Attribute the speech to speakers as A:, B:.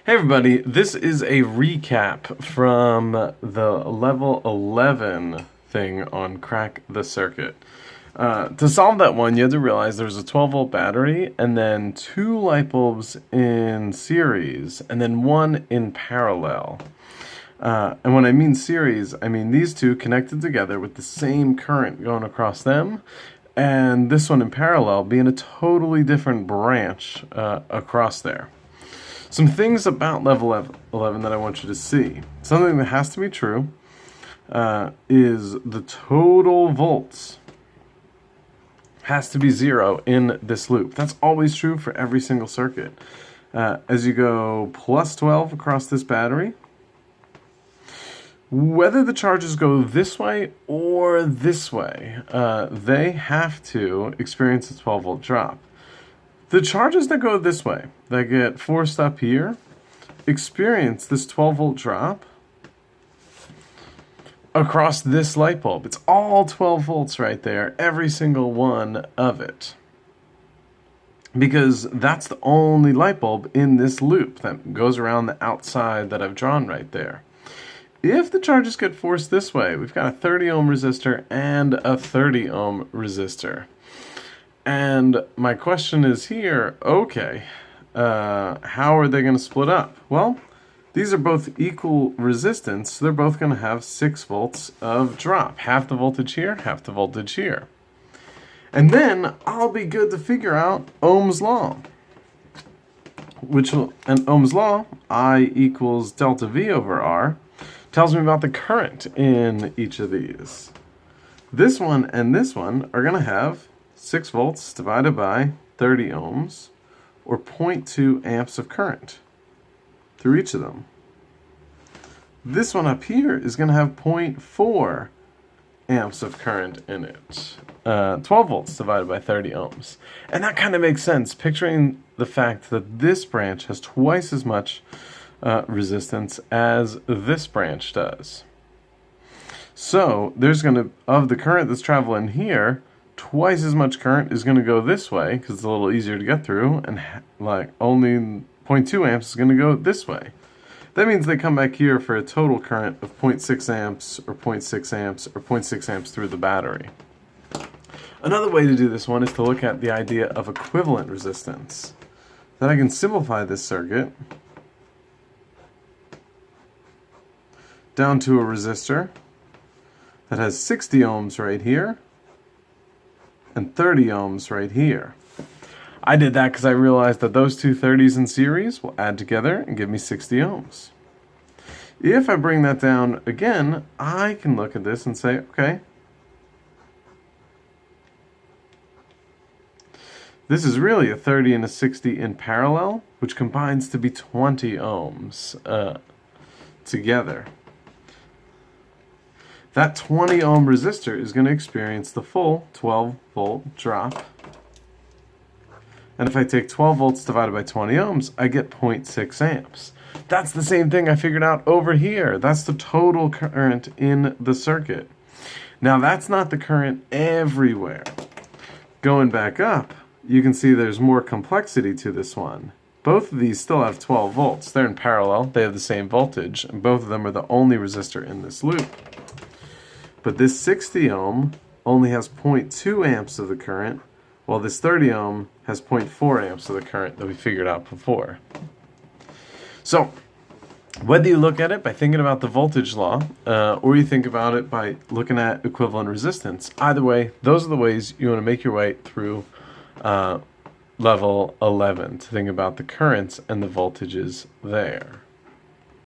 A: Hey everybody, this is a recap from the level 11 thing on Crack the Circuit. To solve that one, you had to realize there was a 12-volt battery and then two light bulbs in series and then one in parallel. And when I mean series, I mean these two connected together with the same current going across them, and this one in parallel being a totally different branch across there. Some things about level 11 that I want you to see. Something that has to be true is the total volts has to be 0 in this loop. That's always true for every single circuit. As you go plus 12 across this battery, whether the charges go this way or this way, they have to experience a 12-volt drop. The charges that go this way, that get forced up here, experience this 12-volt drop across this light bulb. It's all 12 volts right there, every single one of it. Because that's the only light bulb in this loop that goes around the outside that I've drawn right there. If the charges get forced this way, we've got a 30 ohm resistor and a 30 ohm resistor. And my question is here, okay, how are they going to split up? Well, these are both equal resistance, so they're both going to have 6 volts of drop. Half the voltage here, half the voltage here. And then I'll be good to figure out Ohm's law. And Ohm's law, I equals delta V over R, tells me about the current in each of these. This one and this one are going to have 6 volts divided by 30 ohms, or 0.2 amps of current through each of them. This one up here is going to have 0.4 amps of current in it. 12 volts divided by 30 ohms. And that kind of makes sense, picturing the fact that this branch has twice as much resistance as this branch does. So there's going to, of the current that's traveling here, twice as much current is going to go this way because it's a little easier to get through, and like only 0.2 amps is going to go this way. That means they come back here for a total current of 0.6 amps or 0.6 amps or 0.6 amps through the battery. Another way to do this one is to look at the idea of equivalent resistance. Then I can simplify this circuit down to a resistor that has 60 ohms right here and 30 ohms right here. I did that because I realized that those two 30s in series will add together and give me 60 ohms. If I bring that down again, I can look at this and say, okay, this is really a 30 and a 60 in parallel, which combines to be 20 ohms together. That 20 ohm resistor is going to experience the full 12 volt drop. And if I take 12 volts divided by 20 ohms, I get 0.6 amps. That's the same thing I figured out over here. That's the total current in the circuit. Now that's not the current everywhere. Going back up, you can see there's more complexity to this one. Both of these still have 12 volts. They're in parallel, they have the same voltage, and both of them are the only resistor in this loop. But this 60 ohm only has 0.2 amps of the current, while this 30 ohm has 0.4 amps of the current that we figured out before. So, whether you look at it by thinking about the voltage law, or you think about it by looking at equivalent resistance, either way, those are the ways you want to make your way through level 11 to think about the currents and the voltages there.